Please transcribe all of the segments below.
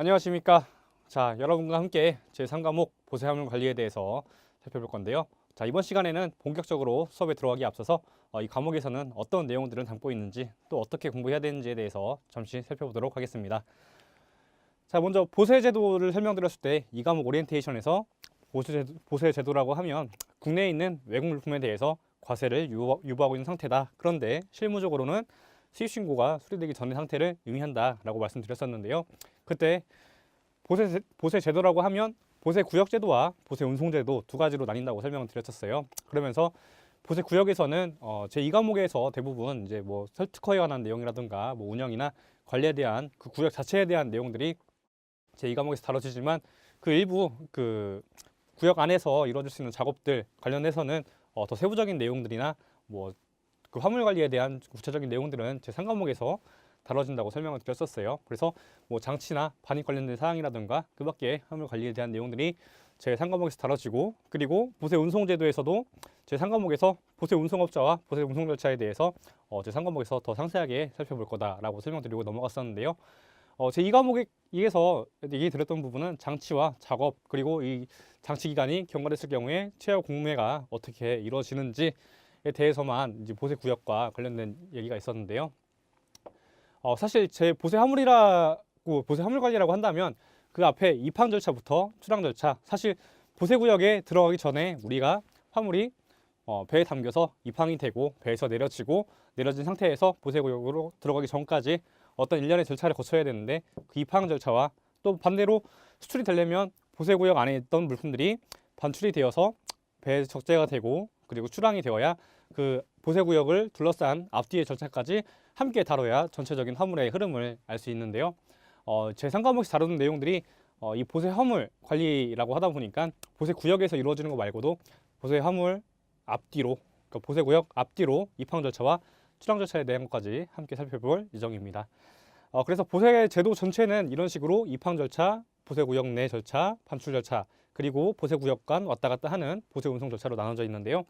안녕하십니까. 자, 여러분과 함께 제3과목 보세화물 관리에 대해서 살펴볼 건데요. 자, 이번 시간에는 본격적으로 수업에 들어가기 앞서서 이 과목에서는 어떤 내용들을 담고 있는지 또 어떻게 공부해야 되는지에 대해서 잠시 살펴보도록 하겠습니다. 자, 먼저 보세 제도를 설명드렸을 때 이 과목 오리엔테이션에서 보세 제도라고 하면 국내에 있는 외국 물품에 대해서 과세를 유보하고 있는 상태다. 그런데 실무적으로는 수입 신고가 수리되기 전의 상태를 의미한다라고 말씀드렸었는데요. 그때 보세 제도라고 하면 보세 구역 제도와 보세 운송 제도 두 가지로 나뉜다고 설명을 드렸었어요. 그러면서 보세 구역에서는 제2과목에서 대부분 이제 뭐 설특허에 관한 내용이라든가 뭐 운영이나 관리에 대한 그 구역 자체에 대한 내용들이 제2과목에서 다뤄지지만 그 일부 그 구역 안에서 이루어질 수 있는 작업들 관련해서는 더 세부적인 내용들이나 뭐 그 화물 관리에 대한 구체적인 내용들은 제3과목에서 다뤄진다고 설명을 드렸었어요. 그래서 뭐 장치나 반입 관련된 사항이라든가 그 밖에 화물 관리에 대한 내용들이 제3과목에서 다뤄지고, 그리고 보세 운송 제도에서도 제3과목에서 보세 운송업자와 보세 운송 절차에 대해서 제3과목에서 더 상세하게 살펴볼 거다라고 설명드리고 넘어갔었는데요. 제2과목에서 얘기 드렸던 부분은 장치와 작업, 그리고 이 장치 기간이 경과됐을 경우에 최후 공매가 어떻게 이루어지는지에 대해서만 이제 보세 구역과 관련된 얘기가 있었는데요. 사실 제 보세 화물이라고 보세 화물 관리라고 한다면 그 앞에 입항 절차부터 출항 절차, 사실 보세 구역에 들어가기 전에 우리가 화물이 배에 담겨서 입항이 되고 배에서 내려진 상태에서 보세 구역으로 들어가기 전까지 어떤 일련의 절차를 거쳐야 되는데, 그 입항 절차와 또 반대로 수출이 되려면 보세 구역 안에 있던 물품들이 반출이 되어서 배에 적재가 되고 그리고 출항이 되어야 그 보세 구역을 둘러싼 앞뒤의 절차까지 함께 다뤄야 전체적인 화물의 흐름을 알 수 있는데요. 제3과목에서 다루는 내용들이 이 보세 화물 관리라고 하다 보니까 보세 구역에서 이루어지는 것 말고도 보세 화물 앞뒤로, 그러니까 보세 구역 앞뒤로 입항 절차와 출항 절차에 대한 것까지 함께 살펴볼 예정입니다. 그래서 보세 제도 전체는 이런 식으로 입항 절차, 보세 구역 내 절차, 반출 절차, 그리고 보세 구역 간 왔다 갔다 하는 보세 운송 절차로 나눠져 있는데요.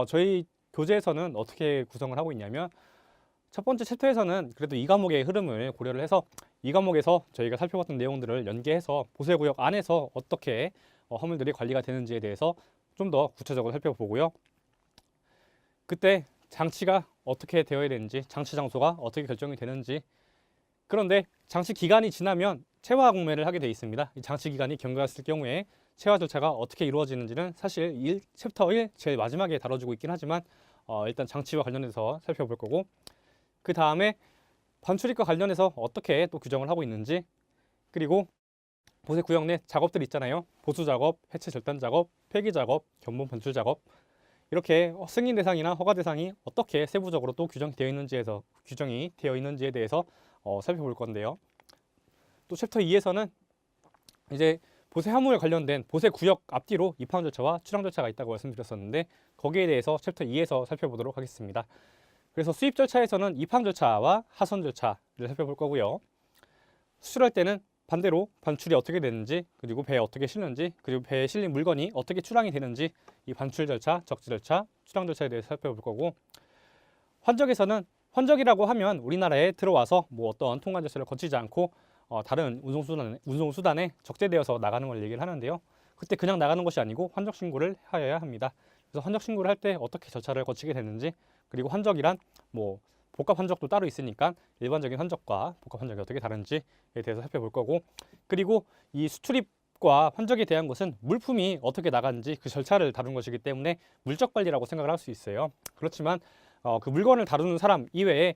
저희 교재에서는 어떻게 구성을 하고 있냐면, 첫 번째 챕터에서는 그래도 이 과목의 흐름을 고려를 해서 이 과목에서 저희가 살펴봤던 내용들을 연계해서 보세 구역 안에서 어떻게 화물들이 관리가 되는지에 대해서 좀 더 구체적으로 살펴보고요. 그때 장치가 어떻게 되어야 되는지, 장치 장소가 어떻게 결정이 되는지, 그런데 장치 기간이 지나면 체화 공매를 하게 돼 있습니다. 이 장치 기간이 경과했을 경우에 체화 절차가 어떻게 이루어지는지는 사실 챕터 1 제일 마지막에 다뤄주고 있긴 하지만 일단 장치와 관련해서 살펴볼 거고, 그 다음에 반출입과 관련해서 어떻게 또 규정을 하고 있는지, 그리고 보세 구역 내 작업들 있잖아요. 보수 작업, 해체 절단 작업, 폐기 작업, 견본 반출 작업, 이렇게 승인 대상이나 허가 대상이 어떻게 세부적으로 또 규정이 되어 있는지에 대해서 살펴볼 건데요. 또 챕터 2에서는 이제 보세 화물에 관련된 보세 구역 앞뒤로 입항 절차와 출항 절차가 있다고 말씀드렸었는데, 거기에 대해서 챕터 2에서 살펴보도록 하겠습니다. 그래서 수입 절차에서는 입항 절차와 하선 절차를 살펴볼 거고요. 수출할 때는 반대로 반출이 어떻게 되는지, 그리고 배에 어떻게 실는지, 그리고 배에 실린 물건이 어떻게 출항이 되는지, 이 반출 절차, 적지 절차, 출항 절차에 대해서 살펴볼 거고, 환적에서는, 환적이라고 하면 우리나라에 들어와서 뭐 어떤 통관 절차를 거치지 않고 다른 운송수단에 적재되어서 나가는 걸 얘기를 하는데요. 그때 그냥 나가는 것이 아니고 환적 신고를 하여야 합니다. 그래서 환적 신고를 할 때 어떻게 절차를 거치게 되는지, 그리고 환적이란 뭐 복합 환적도 따로 있으니까 일반적인 환적과 복합 환적이 어떻게 다른지에 대해서 살펴볼 거고, 그리고 이 수출입과 환적에 대한 것은 물품이 어떻게 나가는지 그 절차를 다룬 것이기 때문에 물적 관리라고 생각을 할 수 있어요. 그렇지만 그 물건을 다루는 사람 이외에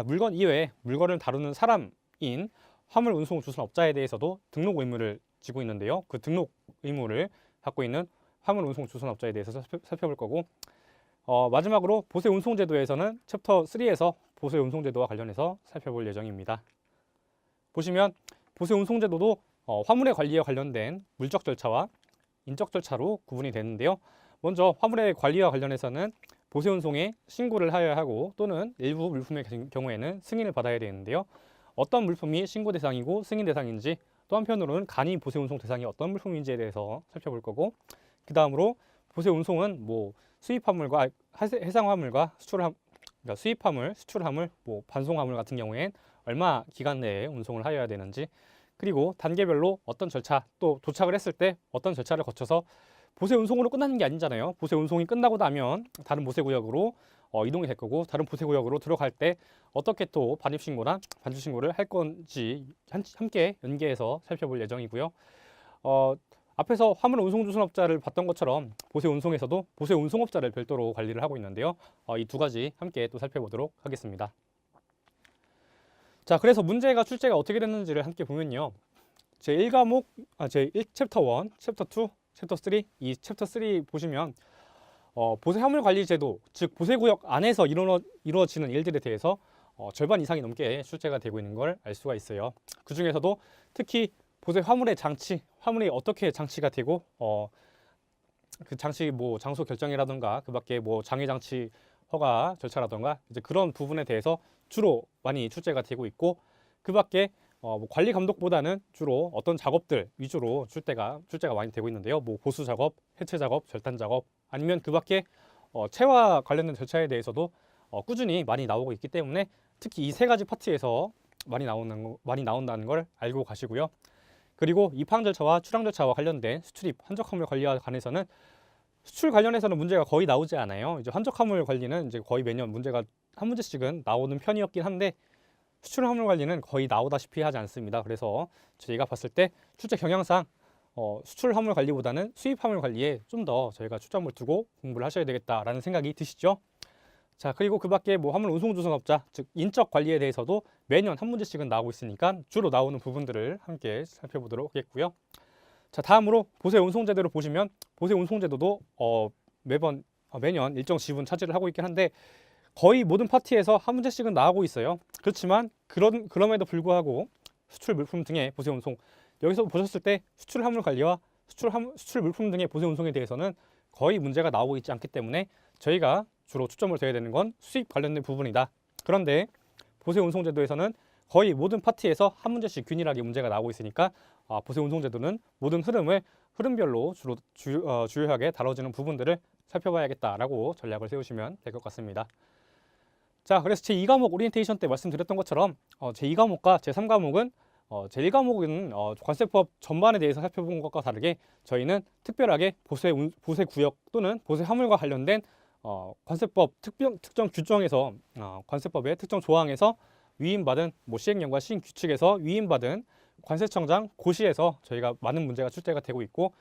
물건 이외에 물건을 다루는 사람인 화물 운송 주선업자에 대해서도 등록 의무를 지고 있는데요. 그 등록 의무를 갖고 있는 화물 운송 주선업자에 대해서 살펴볼 거고, 마지막으로 보세 운송 제도에서는 챕터 3에서 보세 운송 제도와 관련해서 살펴볼 예정입니다. 보시면 보세 운송 제도도 화물의 관리에 관련된 물적 절차와 인적 절차로 구분이 되는데요. 먼저 화물의 관리와 관련해서는 보세 운송에 신고를 하여야 하고, 또는 일부 물품의 경우에는 승인을 받아야 되는데요. 어떤 물품이 신고 대상이고 승인 대상인지, 또 한편으로는 간이 보세 운송 대상이 어떤 물품인지에 대해서 살펴볼 거고, 그 다음으로 보세 운송은 뭐 수입 화물과 해상 화물과 그러니까 수입 화물, 수출 화물, 뭐 반송 화물 같은 경우엔 얼마 기간 내에 운송을 하여야 되는지, 그리고 단계별로 어떤 절차, 또 도착을 했을 때 어떤 절차를 거쳐서 보세 운송으로 끝나는 게 아니잖아요. 보세 운송이 끝나고 나면 다른 보세 구역으로 이동이 될 거고, 다른 보세 구역으로 들어갈 때 어떻게 또 반입 신고나 반출 신고를 할 건지 함께 연계해서 살펴볼 예정이고요. 앞에서 화물 운송 주선업자를 봤던 것처럼 보세 운송에서도 보세 운송업자를 별도로 관리를 하고 있는데요. 이 두 가지 함께 또 살펴보도록 하겠습니다. 자, 그래서 문제가 출제가 어떻게 됐는지를 함께 보면요. 제1과목, 제1챕터 1, 챕터 2, 챕터 3, 이 챕터 3 보시면 보세 화물 관리 제도, 즉 보세 구역 안에서 이루어지는 일들에 대해서 절반 이상이 넘게 출제가 되고 있는 걸 알 수가 있어요. 그 중에서도 특히 보세 화물의 장치, 화물이 어떻게 장치가 되고 그 장치 뭐 장소 결정이라든가 그밖에 뭐 장애 장치 허가 절차라든가 이제 그런 부분에 대해서 주로 많이 출제가 되고 있고, 그밖에 뭐 관리 감독보다는 주로 어떤 작업들 위주로 출제가 많이 되고 있는데요. 뭐 보수 작업, 해체 작업, 절단 작업, 아니면 그밖에 체화 관련된 절차에 대해서도 꾸준히 많이 나오고 있기 때문에 특히 이 세 가지 파트에서 많이 나온다는 걸 알고 가시고요. 그리고 입항 절차와 출항 절차와 관련된 수출입 한적 화물 관리와 관해서는 수출 관련해서는 문제가 거의 나오지 않아요. 이제 한적 화물 관리는 이제 거의 매년 문제가 한 문제씩은 나오는 편이었긴 한데, 수출 화물 관리는 거의 나오다시피 하지 않습니다. 그래서 저희가 봤을 때 출제 경향상 수출 화물 관리보다는 수입 화물 관리에 좀 더 저희가 초점을 두고 공부를 하셔야 되겠다라는 생각이 드시죠? 자, 그리고 그밖에 뭐 화물 운송 주선업자, 즉 인적 관리에 대해서도 매년 한 문제씩은 나오고 있으니까 주로 나오는 부분들을 함께 살펴보도록 하겠고요. 자, 다음으로 보세 운송제도를 보시면 보세 운송제도도 매년 일정 지분 차지를 하고 있긴 한데 거의 모든 파트에서 한 문제씩은 나오고 있어요. 그렇지만 그럼에도 불구하고 수출 물품 등의 보세 운송, 여기서 보셨을 때 수출 화물 관리와 수출 물품 등의 보세 운송에 대해서는 거의 문제가 나오고 있지 않기 때문에 저희가 주로 초점을 둬야 되는 건 수입 관련된 부분이다. 그런데 보세 운송 제도에서는 거의 모든 파트에서 한 문제씩 균일하게 문제가 나오고 있으니까 보세 운송 제도는 모든 흐름별로 주로 주요하게 다뤄지는 부분들을 살펴봐야겠다라고 전략을 세우시면 될 것 같습니다. 자, 그래서 제2과목 오리엔테이션 때 말씀드렸던 것처럼 제2과목과 제3과목은 제1과목은 관세법 전반에 대해서 살펴본 것과 다르게 저희는 특별하게 보세 구역 또는 보세 화물과 관련된 관세법 특정 규정에서 관세법의 특정 조항에서 위임받은 시행령과 시행규칙에서 위임받은 관세청장 고시에서 저희가 많은 문제가 출제가 되고 있고,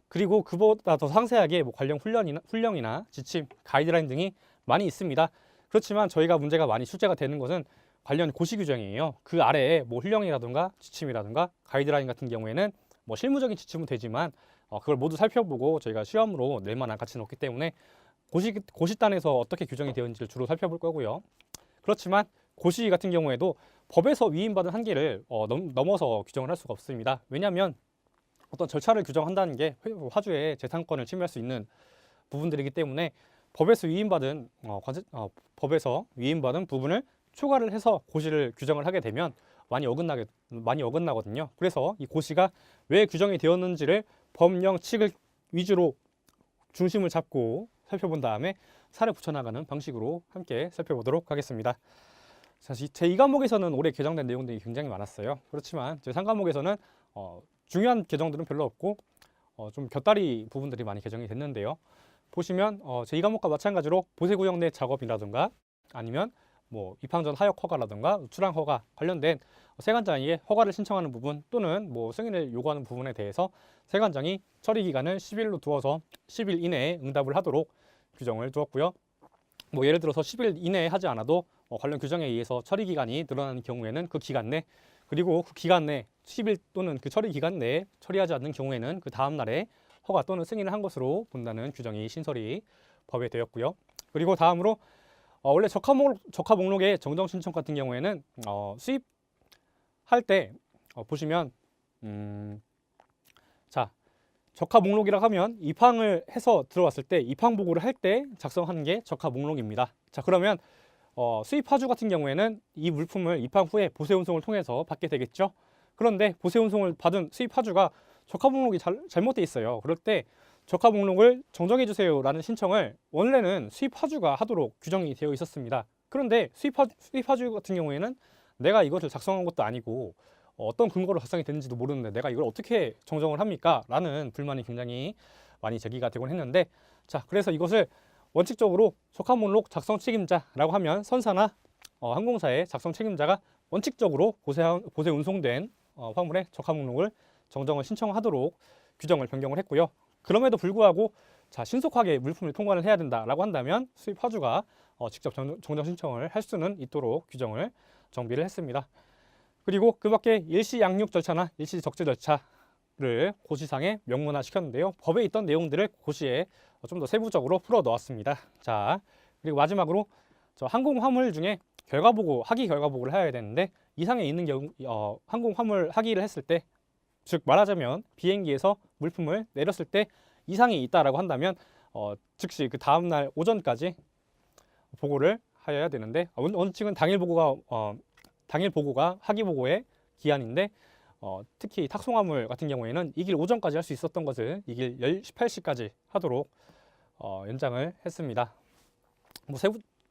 그리고 그보다 더 상세하게 관련 훈령이나 지침, 가이드라인 등이 많이 있습니다. 그렇지만 저희가 문제가 많이 출제가 되는 것은 관련 고시 규정이에요. 그 아래에 훈령이라든가 지침이라든가 가이드라인 같은 경우에는 실무적인 지침은 되지만 그걸 모두 살펴보고 저희가 시험으로 낼 만한 가치는 없기 때문에 고시단에서 어떻게 규정이 되었는지를 주로 살펴볼 거고요. 그렇지만 고시 같은 경우에도 법에서 위임받은 한계를 넘어서 규정을 할 수가 없습니다. 왜냐하면 어떤 절차를 규정한다는 게 화주의 재산권을 침해할 수 있는 부분들이기 때문에 법에서 위임받은 부분을 초과를 해서 고시를 규정을 하게 되면 많이 어긋나거든요. 그래서 이 고시가 왜 규정이 되었는지를 법령 칙을 위주로 중심을 잡고 살펴본 다음에 살을 붙여나가는 방식으로 함께 살펴보도록 하겠습니다. 사실 제2과목에서는 올해 개정된 내용들이 굉장히 많았어요. 그렇지만 제3과목에서는 중요한 개정들은 별로 없고 좀 곁다리 부분들이 많이 개정이 됐는데요. 보시면 제2과목과 마찬가지로 보세구역 내 작업이라든가 아니면 입항전 하역 허가라든가 출항 허가 관련된 세관장에게 허가를 신청하는 부분 또는 승인을 요구하는 부분에 대해서 세관장이 처리 기간을 10일로 두어서 10일 이내에 응답을 하도록 규정을 두었고요. 예를 들어서 10일 이내에 하지 않아도 관련 규정에 의해서 처리 기간이 늘어나는 경우에는 그 기간 내, 그리고 그 기간 내 10일 또는 그 처리 기간 내에 처리하지 않는 경우에는 그 다음 날에 허가 또는 승인을 한 것으로 본다는 규정이 신설이 법에 되었고요. 그리고 다음으로 원래 적합 목록의 정정 신청 같은 경우에는 수입할 때 보시면 적합 목록이라고 하면 입항을 해서 들어왔을 때 입항 보고를 할 때 작성하는 게 적합 목록입니다. 자, 그러면 수입 하주 같은 경우에는 이 물품을 입항 후에 보세 운송을 통해서 받게 되겠죠. 그런데 보세 운송을 받은 수입 하주가 적합 목록이 잘못돼 있어요. 그럴 때 적합 목록을 정정해 주세요라는 신청을 원래는 수입 하주가 하도록 규정이 되어 있었습니다. 그런데 수입 하주 같은 경우에는 내가 이것을 작성한 것도 아니고 어떤 근거로 작성이 됐는지도 모르는데 내가 이걸 어떻게 정정을 합니까? 라는 불만이 굉장히 많이 제기가 되곤 했는데, 자, 그래서 이것을 원칙적으로 적합 목록 작성 책임자라고 하면 선사나 항공사의 작성 책임자가 원칙적으로 보세 운송된 화물의 적합 목록을 정정을 신청하도록 규정을 변경을 했고요. 그럼에도 불구하고 자, 신속하게 물품을 통관을 해야 된다라고 한다면 수입 화주가 직접 정정 신청을 할 수는 있도록 규정을 정비를 했습니다. 그리고 그 밖에 일시 양육 절차나 일시 적재 절차를 고시상에 명문화 시켰는데요. 법에 있던 내용들을 고시에 좀 더 세부적으로 풀어 넣었습니다. 자, 그리고 마지막으로 항공 화물 중에 하기 결과 보고를 해야 되는데, 이상에 있는 경우 항공 화물 하기를 했을 때, 즉 말하자면 비행기에서 물품을 내렸을 때 이상이 있다라고 한다면 즉시 그 다음 날 오전까지 보고를 하여야 되는데, 원칙은 당일 보고가 하기 보고의 기한인데, 특히 탁송화물 같은 경우에는 이 길 오전까지 할 수 있었던 것을 이 길 18시까지 하도록 연장을 했습니다.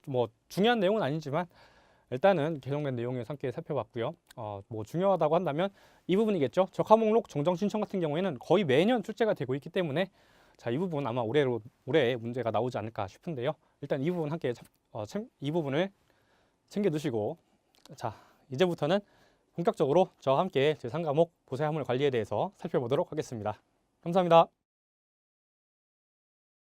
뭐 중요한 내용은 아니지만 일단은 개정된 내용을 함께 살펴봤고요. 뭐 중요하다고 한다면 이 부분이겠죠. 적합 목록 정정 신청 같은 경우에는 거의 매년 출제가 되고 있기 때문에 자, 이 부분 아마 올해 문제가 나오지 않을까 싶은데요. 일단 이 부분 이 부분을 챙겨 두시고, 자, 이제부터는 본격적으로 저와 함께 제3과목 보세 화물 관리에 대해서 살펴보도록 하겠습니다. 감사합니다.